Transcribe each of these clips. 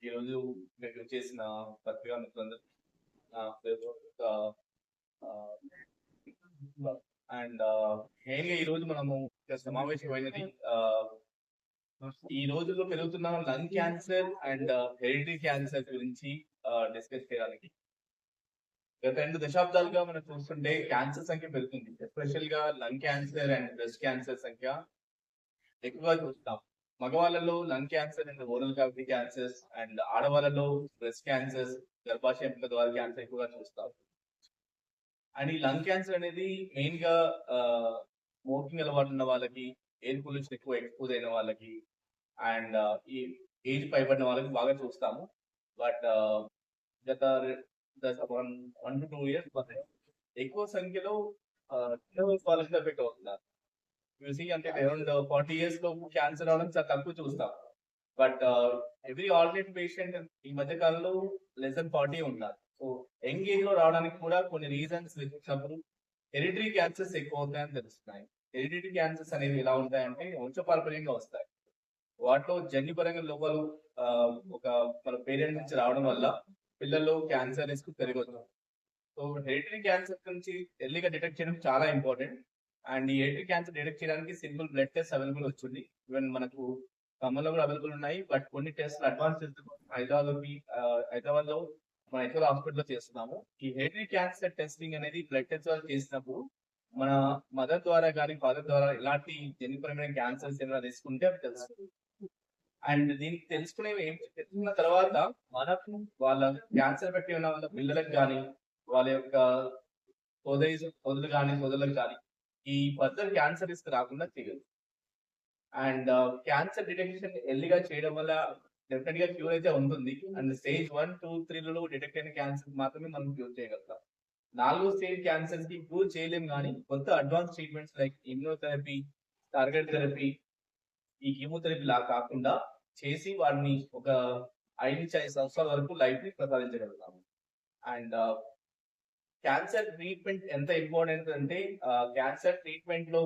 ఈరోజు మీకు చేసిన పత్రికా మిత్రులందరూ నా పేరు అండ్ మెయిన్గా ఈ రోజు మనము సమావేశమైనది ఈ రోజుల్లో పెరుగుతున్న lung cancer and hereditary cancer గురించి డిస్కస్ చేయడానికి. గత 2 దశాబ్దాలుగా మనం చూస్తుంటే క్యాన్సర్ సంఖ్య పెరుగుతుంది. ఎస్పెషల్ గా lung cancer and breast cancer సంఖ్య ఎక్కువగా చూస్తాం. మగవాళ్ళలో lung cancer and oral cavity cancers and ఆడవాళ్ళలో బ్రెస్ట్ క్యాన్సర్స్, గర్భాశయ ముఖ ద్వార క్యాన్సర్ ఎక్కువగా చూస్తాం. అండ్ ఈ లంగ్ క్యాన్సర్ అనేది మెయిన్ గా స్మోకింగ్ అలవాటు ఉన్న వాళ్ళకి, ఎయిర్ పొల్యూషన్ ఎక్కువ ఎక్స్పోజ్ అయిన వాళ్ళకి అండ్ ఈ ఏజ్ పైబడిన వాళ్ళకి బాగా చూస్తాము. బట్ గత 1 to 2 years ఎక్కువ సంఖ్యలో చిన్న వయసు వాళ్ళకి ఎఫెక్ట్ అవుతున్నారు. చూసి అంటే అరౌండ్ 40 years లో క్యాన్సర్ రావడం చాలా తక్కువ చూస్తాం. బట్ ఎవ్రీ ఆల్టర్నేట్ పేషెంట్ ఈ మధ్య కాలంలో లెస్ దెన్ 40 ఉన్నారు. సో యంగ్ ఏజ్ లో రావడానికి కూడా కొన్ని రీజన్స్ వెతికినప్పుడు హెరిడిటరీ క్యాన్సర్స్ ఎక్కువ అవుతాయని తెలుస్తున్నాయి. హెరిడిటరీ క్యాన్సర్స్ అనేవి ఎలా ఉంటాయంటే వంశపారంపర్యంగా వస్తాయి. వాటిలో జన్యుపరంగా లోపాలు ఒక మన పేరెంట్స్ నుంచి రావడం వల్ల పిల్లల్లో క్యాన్సర్ రిస్క్ పెరగవచ్చు. సో హెరిడిటరీ క్యాన్సర్ నుంచి ఎర్లీగా డిటెక్ట్ చేయడం చాలా ఇంపార్టెంట్. అండ్ ఈ హెరిడిటరీ క్యాన్సర్ డిటెక్ట్ చేయడానికి సింపుల్ బ్లడ్ టెస్ట్ అవైలబుల్ వచ్చింది. ఈవెన్ మనకు ఖమ్మంలో కూడా అవైలబుల్ ఉన్నాయి. బట్ కొన్ని టెస్ట్ అడ్వాన్స్ టెస్ట్ హైదరాబాద్ లో మన ఎక్కువ హాస్పిటల్ లో చేస్తున్నాము. ఈ హెరిడిటరీ క్యాన్సర్ టెస్టింగ్ అనేది బ్లడ్ టెస్ట్ ద్వారా చేసినప్పుడు మన మదర్ ద్వారా కానీ ఫాదర్ ద్వారా ఎలాంటి జన్యుపరమైన క్యాన్సర్స్ ఏమైనా తీసుకుంటే అవి తెలుసు. అండ్ దీనికి తెలుసుకున్న తర్వాత మనకు వాళ్ళ క్యాన్సర్ బట్టి ఉన్న వాళ్ళ పిల్లలకు కానీ వాళ్ళ యొక్క సోదరులకు కానీ ఈ ఫర్దర్ క్యాన్సర్ రిస్క్ రాకుండా చేయదు. అండ్ క్యాన్సర్ డిటెక్షన్ ఎర్లీగా చేయడం వల్ల డెఫినెట్ గా క్యూర్ అయితే ఉంటుంది. అండ్ స్టేజ్ 1, 2, 3 డిటెక్ట్ అయిన క్యాన్సర్ మాత్రమే మనం క్యూర్ చేయగలుగుతాం. 4వ స్టేజ్ క్యాన్సర్స్ కి క్యూర్ చేయలేం, కానీ కొత్త advance treatments like immunotherapy, target therapy, ఈ కీమోథెరపీ లా కాకుండా చేసి వారిని ఒక 5 నుంచి 5 సంవత్సరాల వరకు లైఫ్ ని ప్రసాదించగలుగుతాము. అండ్ క్యాన్సర్ ట్రీట్మెంట్ ఎంత ఇంపార్టెంట్ అంటే క్యాన్సర్ ట్రీట్మెంట్ లో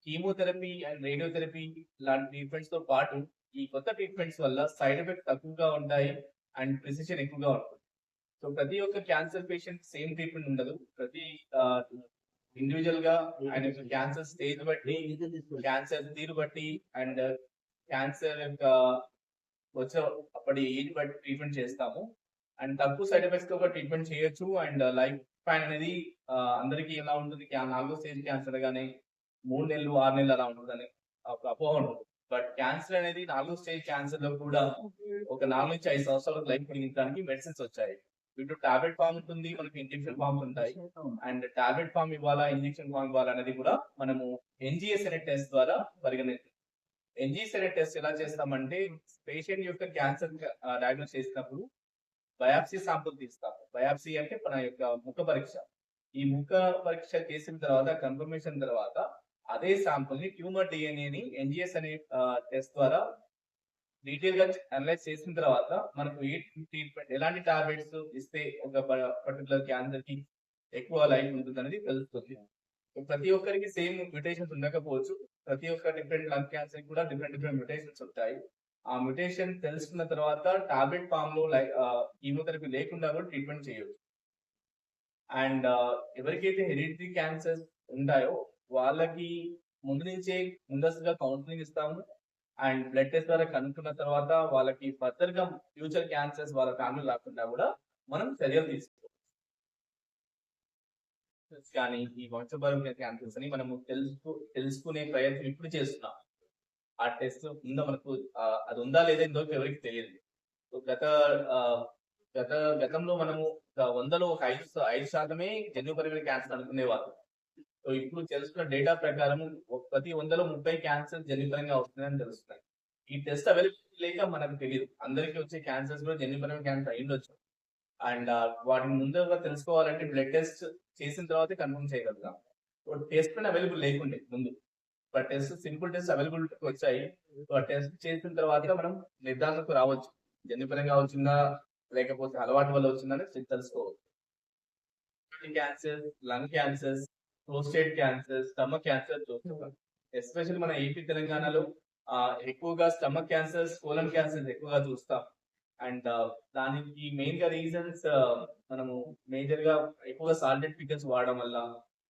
కీమోథెరపీ అండ్ రేడియోథెరపీ లాంటి ట్రీట్మెంట్స్ తో పాటు ఈ కొత్త ట్రీట్మెంట్స్ వల్ల సైడ్ ఎఫెక్ట్ తక్కువగా ఉంటాయి అండ్ ప్రిసిషన్ ఎక్కువగా ఉంటుంది. సో ప్రతి ఒక్క క్యాన్సర్ పేషెంట్ సేమ్ ట్రీట్మెంట్ ఉండదు. ప్రతి ఇండివిజువల్ గా ఆయన క్యాన్సర్ స్టేజ్ బట్టి, క్యాన్సర్ తీరు బట్టి అండ్ క్యాన్సర్ యొక్క వచ్చే అప్పటి ఏజ్ బట్టి ట్రీట్మెంట్ చేస్తాము. అండ్ తక్కువ సైడ్ ఎఫెక్ట్స్ తో ట్రీట్మెంట్ చేయొచ్చు. అండ్ లైఫ్ స్పాన్ అనేది అందరికి ఎలా ఉంటుంది, 4వ స్టేజ్ క్యాన్సర్ గానీ 3 నెలలు 6 నెలలు అలా ఉంటుందని ఒక అపోహ ఉంటుంది. బట్ క్యాన్సర్ అనేది 4వ స్టేజ్ క్యాన్సర్ లో కూడా ఒక 4 నుంచి 5 సంవత్సరాలకు లైఫ్ పెరిగించడానికి మెడిసిన్స్ వచ్చాయి. వీటిలో టాబ్లెట్ ఫామ్ ఉంటుంది, మనకి ఇంజెక్షన్ ఫామ్స్ ఉంటాయి. అండ్ టాబ్లెట్ ఫామ్ ఇవ్వాలా, ఇంజెక్షన్ ఫామ్ ఇవ్వాలా అనేది కూడా మనము ఎన్జిఎస్ అనే టెస్ట్ ద్వారా పరిగణిస్తాం. ఎన్జిఎస్ అనే టెస్ట్ ఎలా చేస్తామంటే పేషెంట్ యొక్క క్యాన్సర్ డయాగ్నోస్ చేసినప్పుడు బయాప్సీ శాంపుల్ తీస్తాం. బయాప్సీ అంటే మన యొక్క ముఖ పరీక్ష. ఈ ముఖ పరీక్ష చేసిన తర్వాత కన్ఫర్మేషన్ తర్వాత అదే శాంపుల్ ని ట్యూమర్ డిఎన్ఏని ఎన్జిఎస్ అనే టెస్ట్ ద్వారా డీటెయిల్ గా అనలైజ్ చేసిన తర్వాత మనకు ఏ ట్రీట్మెంట్, ఎలాంటి టాబ్లెట్స్ ఇస్తే ఒక పర్టికులర్ క్యాన్సర్ కి ఎక్కువ లైఫ్ ఉంటుంది అనేది తెలుస్తుంది. ప్రతి ఒక్కరికి సేమ్ మ్యూటేషన్స్ ఉండకపోవచ్చు. ప్రతి ఒక్క డిఫరెంట్ లంగ్ క్యాన్సర్ కూడా డిఫరెంట్ మ్యూటేషన్స్ ఉంటాయి. ఆ మ్యూటేషన్ తెలుసుకున్న తర్వాత టాబ్లెట్ ఫామ్ లో కీమోథెరపీ లేకుండా కూడా ట్రీట్మెంట్ చేయవచ్చు. అండ్ ఎవరికైతే హెరిడిటరీ క్యాన్సర్ ఉంటాయో వాళ్ళకి ముందస్తుగా కౌన్సిలింగ్ ఇస్తాము. అండ్ బ్లడ్ టెస్ట్ ద్వారా కనుక్కున్న తర్వాత వాళ్ళకి ఫర్దర్ గా ఫ్యూచర్ క్యాన్సర్స్ వాళ్ళ ఫ్యామిలీ రాకుండా కూడా మనం చర్యలు తీసుకోవచ్చు. కానీ ఈ వంశపారంపర్య క్యాన్సర్స్ అని మనము తెలుసుకునే ప్రయత్నం ఇప్పుడు చేస్తున్నాం. ఆ టెస్ట్ ఉందా మనకు, అది ఉందా లేదా ఇంతవరకు ఎవరికి తెలియదు. గతంలో మనము 100లో ఒక 5% జన్యుపరమైన క్యాన్సర్ అనుకునేవాళ్ళు. సో ఇప్పుడు తెలుసుకున్న డేటా ప్రకారం ప్రతి 100లో 30 క్యాన్సర్ జన్యుపరంగా వస్తుందని తెలుస్తున్నాయి. ఈ టెస్ట్ అవైలబిలిటీ లేక మనకు తెలియదు. అందరికీ వచ్చే క్యాన్సర్స్ కూడా జన్యుపరమైన క్యాన్సర్ అయ్యుండొచ్చు. అండ్ వాటిని ముందుగా తెలుసుకోవాలంటే బ్లడ్ టెస్ట్ చేసిన తర్వాత కన్ఫర్మ్ చేయగలుగుతాం. టెస్ట్ అవైలబుల్ లేకుండే ముందు, but test simple test available వచ్చాయి. టెస్ట్ చేసిన తర్వాత మనం నిర్ధారణకు రావచ్చు, జన్యుపరంగా వచ్చిందా లేకపోతే అలవాటు వల్ల వచ్చిందని తెలుసుకోవచ్చు. Cancer, lung cancer, prostate cancer, stomach cancer చూస్తున్నాం. ఎస్పెషల్లీ మన ఏపీ తెలంగాణలో ఎక్కువగా స్టమక్ క్యాన్సర్స్, కోలన్ క్యాన్సర్స్ ఎక్కువగా చూస్తాం. అండ్ దానికి మెయిన్ గా రీజన్స్ మనము మేజర్ గా ఎక్కువగా సాల్టెడ్ పికల్స్ వాడడం వల్ల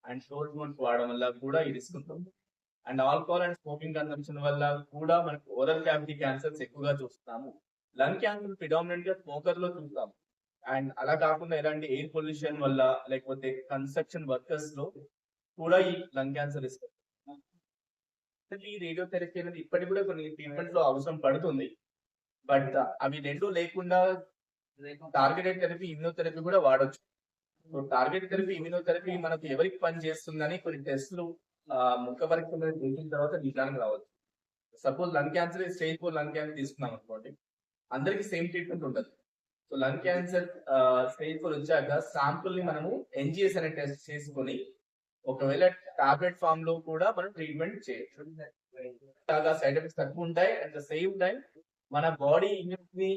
అండ్ షోర్ ఫుడ్స్ వాడడం వల్ల కూడా ఈ రిస్క్ ఉంటుంది. And alcohol and smoking consumption వల్ల కూడా మనకు ఓరల్ క్యావిటీ క్యాన్సర్స్ ఎక్కువగా చూస్తున్నాము. లంగ్ క్యాన్సర్ ప్రిడామినెంట్ గా స్మోకర్ లో చూస్తాము. అండ్ అలా కాకుండా ఎలాంటి ఎయిర్ పొల్యూషన్ వల్ల లేకపోతే కన్స్ట్రక్షన్ వర్కర్స్ లో కూడా ఈ లంగ్ క్యాన్సర్ రిస్క్. ఈ రేడియోథెరపీ అనేది ఇప్పటికి కూడా కొన్ని ట్రీట్మెంట్ లో అవసరం పడుతుంది. బట్ అవి రెండు లేకుండా టార్గెటెడ్ థెరపీ, ఇమ్యూనోథెరపీ కూడా వాడొచ్చు. సో టార్గెట్ థెరపీ, ఇమ్యూనోథెరపీ మనకు ఎవరికి పని చేస్తుందని కొన్ని టెస్టులు ముఖ పరీక్ష మీద చేసిన తర్వాత నిజానికి రావచ్చు. Suppose lung cancer stage 4 lung cancer తీసుకున్నాం అనుకోండి, అందరికి సేమ్ ట్రీట్మెంట్ ఉండదు. సో లంగ్ క్యాన్సర్ స్టేజ్ 4 వచ్చాక శాంపుల్ ని మనము ఎన్జిఎస్ అనే టెస్ట్ చేసుకొని ఒకవేళ టాబ్లెట్ ఫామ్ లో కూడా మనం ట్రీట్మెంట్ చేయొచ్చు. సైడ్ ఎఫెక్ట్స్ తక్కువ ఉంటాయి. అట్ ద సేమ్ టైం మన బాడీ ఇమ్యూనిటీ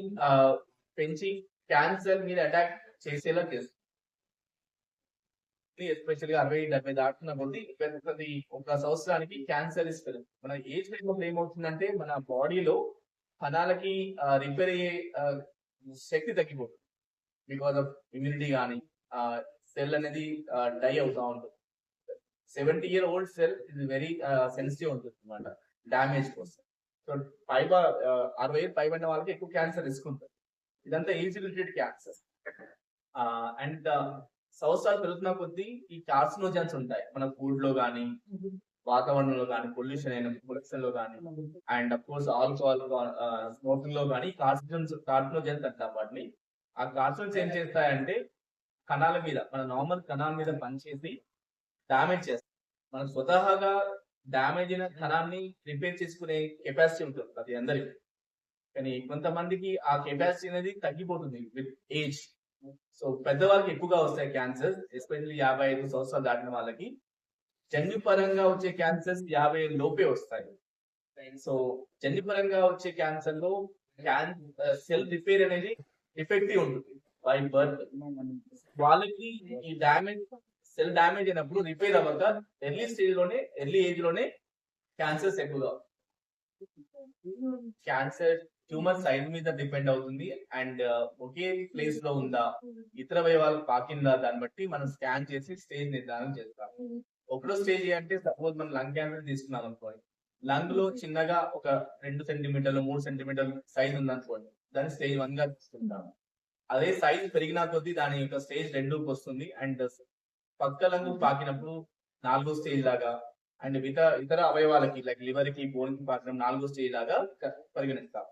పెంచి క్యాన్సర్ మీద అటాక్ చేసేలా చేస్తుంది. ఎస్పెషల్ గా 60-70 దాటుతున్న కొద్ది ప్రతి ఒక సంవత్సరానికి క్యాన్సర్ మన ఏజ్ లో ఏమవుతుందంటే మన బాడీలో కణాలకి రిపేర్ అయ్యే శక్తి తగ్గిపోతుంది. బికాస్ ఆఫ్ ఇమ్యూనిటీ కానీ సెల్ అనేది డై అవుతా ఉంటుంది. 70-year-old సెల్ ఇది వెరీ సెన్సిటివ్ ఉంటుంది అనమాట డామేజ్ కోసం. సో 60 ఏళ్ళు పైబడిన వాళ్ళకి ఎక్కువ క్యాన్సర్ రిస్క్ ఉంటుంది. ఇదంతా ఏజ్ రిలేటెడ్ క్యాన్సర్. అండ్ సంవత్సరాలు పెరుగుతున్న కొద్దీ ఈ కార్సినోజన్స్ ఉంటాయి మన ఫుడ్ లో కానీ, వాతావరణంలో కానీ, పొల్యూషన్ లో కానీ, and of course alcohol smoking లో కానీ కార్సినోజన్స్ అంటాం వాటిని. ఆ కార్సినోజన్స్ ఏం చేస్తాయంటే కణాల మీద, మన నార్మల్ కణాల మీద పనిచేసి డామేజ్ చేస్తాయి. మనం స్వతహాగా డామేజ్ అయిన కణాన్ని రిపేర్ చేసుకునే కెపాసిటీ ఉంటుంది అది అందరికి. కానీ కొంతమందికి ఆ కెపాసిటీ అనేది తగ్గిపోతుంది విత్ ఏజ్. సో పెద్దవాళ్ళకి ఎక్కువగా వస్తాయి క్యాన్సర్స్, ఎస్పెషల్లీ 55 సంవత్సరాలు దాటిన వాళ్ళకి. జన్యుపరంగా వచ్చే క్యాన్సర్స్ 50 ఏళ్ళ లోపే వస్తాయి. సో జన్యుపరంగా వచ్చే క్యాన్సర్ లో సెల్ రిపేర్ అనేది ఎఫెక్టివ్ ఉంటుంది బై బర్త్. వాళ్ళకి ఈ డామేజ్ సెల్ డామేజ్ అయినప్పుడు రిపేర్ అవ్వక ఎర్లీ ఏజ్ లోనే క్యాన్సర్స్ ఎక్కువగా. క్యాన్సర్ ట్యూమర్ సైజ్ మీద డిపెండ్ అవుతుంది. అండ్ ఒకే ప్లేస్ లో ఉందా, ఇతర అవయవాలు పాకిందా, దాన్ని బట్టి మనం స్కాన్ చేసి స్టేజ్ నిర్ధారణ చేస్తాం. ఒకటో స్టేజ్ అంటే సపోజ్ మనం లంగ్ క్యాన్సర్ తీసుకున్నాం అనుకోండి, లంగ్ లో చిన్నగా ఒక 2 సెంటీమీటర్లు 3 సెంటీమీటర్లు సైజ్ ఉందనుకోండి, దాన్ని స్టేజ్ 1 గా తీసుకుంటాం. అదే సైజ్ పెరిగిన కొద్దీ దాని యొక్క స్టేజ్ 2కి వస్తుంది. అండ్ పక్క లంగు పాకినప్పుడు 4వ స్టేజ్ లాగా, అండ్ ఇతర అవయవాలకి లైక్ లివర్ కి, బోన్ కి పాకడం 4వ స్టేజ్ లాగా పరిగణిస్తాం.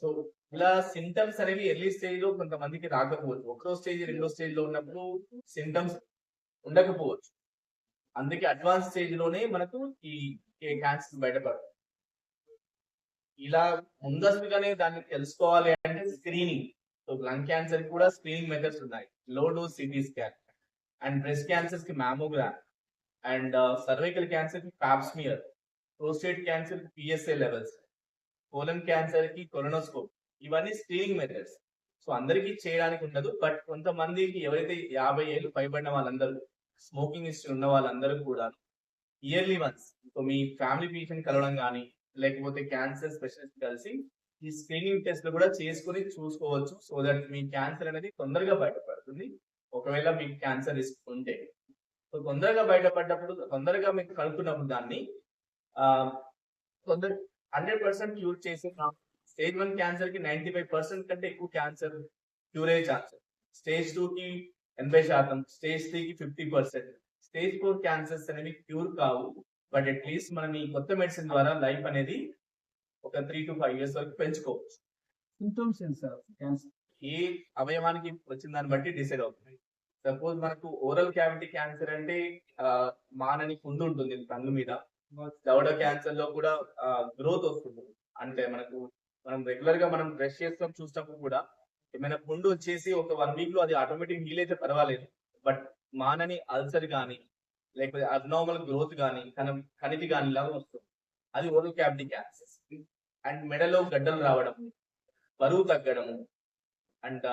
సో ఇలా సింటమ్స్ అనేవి ఎర్లీ స్టేజ్ లో కొంతమందికి రాకపోవచ్చు. 1వ స్టేజ్ 2వ స్టేజ్ లో ఉన్నప్పుడు సింటమ్స్ ఉండకపోవచ్చు. అందుకే అడ్వాన్స్ స్టేజ్ లోనే మనకు ఈ క్యాన్సర్ బయటపడతాయి. ఇలా ముందస్తుగానే దాన్ని తెలుసుకోవాలి అంటే స్క్రీనింగ్. సో లంగ్ క్యాన్సర్ కూడా స్క్రీనింగ్ మెథడ్స్ ఉన్నాయి. Low dose CT scan, and breast cancer కి మ్యామోగ్రామ్, అండ్ సర్వైకల్ క్యాన్సర్ కి పాప్స్మియర్, ప్రోస్టేట్ క్యాన్సర్ కి పిఎస్ఏ లెవెల్స్, కోలన్ క్యాన్సర్ కి కొలనోస్కోప్. ఇవన్నీ స్క్రీనింగ్ మెథడ్స్. సో అందరికీ చేయడానికి ఉండదు. బట్ కొంతమందికి ఎవరైతే 50 ఏళ్ళు పైబడిన వాళ్ళందరూ, స్మోకింగ్ హిస్టరీ ఉన్న వాళ్ళందరూ కూడా ఇయర్లీ వన్స్ సో మీ ఫ్యామిలీ ఫిజిషియన్ కలవడం కానీ, లేకపోతే క్యాన్సర్ స్పెషలిస్ట్ కలిసి ఈ స్క్రీనింగ్ టెస్ట్ కూడా చేసుకుని చూసుకోవచ్చు. సో దట్ మీ క్యాన్సర్ అనేది తొందరగా బయటపడుతుంది ఒకవేళ మీకు క్యాన్సర్ రిస్క్ ఉంటే. సో తొందరగా బయటపడ్డప్పుడు, తొందరగా మీకు కనుక్కున్నప్పుడు దాన్ని 100% క్యూర్ చేసి, స్టేజ్ 1 క్యాన్సర్ కి 95% కంటే ఎక్కువ క్యాన్సర్ క్యూర్ అయ్యే ఛాన్సెస్, స్టేజ్ 2 కి 80%, స్టేజ్ 3 కి 50%, స్టేజ్ 4 క్యాన్సర్స్ అనేవి క్యూర్ కావు. బట్ అట్లీస్ట్ మనం ఈ కొత్త మెడిసిన్ ద్వారా లైఫ్ అనేది ఒక 3 to 5 years వరకు పెంచుకోవచ్చు. సింటమ్స్ ఏంటి సార్ క్యాన్సర్? ఏ అవయవానికి వచ్చిన దాన్ని బట్టి డిసైడ్ అవుతుంది. సపోజ్ మనకు ఓరల్ క్యావిటీ క్యాన్సర్ అంటే మానని పుండు ఉంటుంది టంగ్ మీద. దవడ క్యాన్సర్ లో కూడా గ్రోత్ వస్తుంది. అంటే మనం రెగ్యులర్ గా మనం బ్రష్ చేస్తాం, చూసినప్పుడు కూడా ఏమైనా పుండు వచ్చేసి ఒక 1 week లో అది ఆటోమేటిక్ హీల్ అయితే పర్వాలేదు. బట్ మానని అల్సర్ కానీ, లేకపోతే అబ్నార్మల్ గ్రోత్ కానీ, కణితి కానీ లాగా వస్తుంది. అది ఓరల్ క్యావిటీ క్యాన్సర్. అండ్ మెడలో గడ్డలు రావడం, బరువు తగ్గడము. అండ్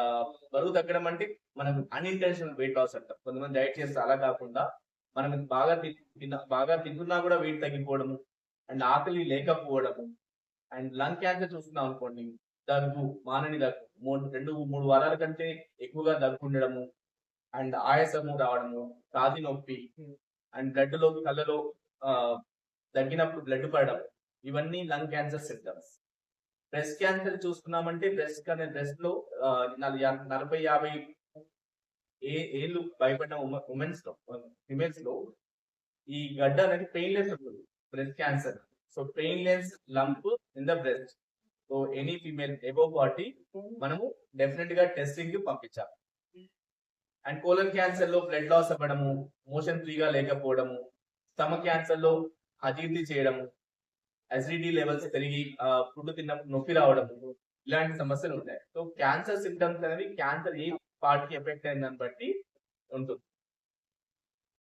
బరువు తగ్గడం అంటే మనం అన్ఇంటెన్షనల్ వెయిట్ లాస్ అంటాం. కొంతమంది డైట్ చేస్తే అలా కాకుండా మనం బాగా తింటున్నా కూడా వెయిట్ తగ్గిపోవడము, అండ్ ఆకలి లేకపోవడము, అండ్ లంగ్ క్యాన్సర్ చూస్తున్నాం అనుకోండి, దగ్గు, మానని దగ్గు, 2-3 వారాల కంటే ఎక్కువగా దగ్గు ఉండడము, అండ్ ఆయాసము రావడము, ఛాతీ నొప్పి, అండ్ కళ్ళలో ఆ, దగ్గినప్పుడు బ్లడ్ పడడం, ఇవన్నీ lung cancer symptoms. Breast cancer చూసుకున్నామంటే బ్రెస్ట్ లో 40-50 ఏళ్ళు భయపడిన ఉమెన్స్ లో, ఫిమేల్స్ లో ఈ గడ్డ అనేది పెయిన్లెస్ ఉంటుంది breast cancer. So painless lump in the breast. So any female above 40 మనము డెఫినెట్ గా టెస్టింగ్ కి పంపించాలి. అండ్ కోలన్ క్యాన్సర్ లో బ్లడ్ లాస్ అవ్వడము, మోషన్ ఫ్రీగా లేకపోవడము, స్టమక్ క్యాన్సర్ లో అజీర్తి చేయడము, అసిడిటీ లెవెల్స్ పెరిగి ఫుడ్ తిన్నప్పుడు నొప్పి రావడము, ఇలాంటి సమస్యలు ఉంటాయి. సో క్యాన్సర్ సిమ్టమ్స్ అనేవి క్యాన్సర్ ఏ పార్ట్ కి ఎఫెక్ట్ అయిన దాన్ని బట్టి ఉంటుంది.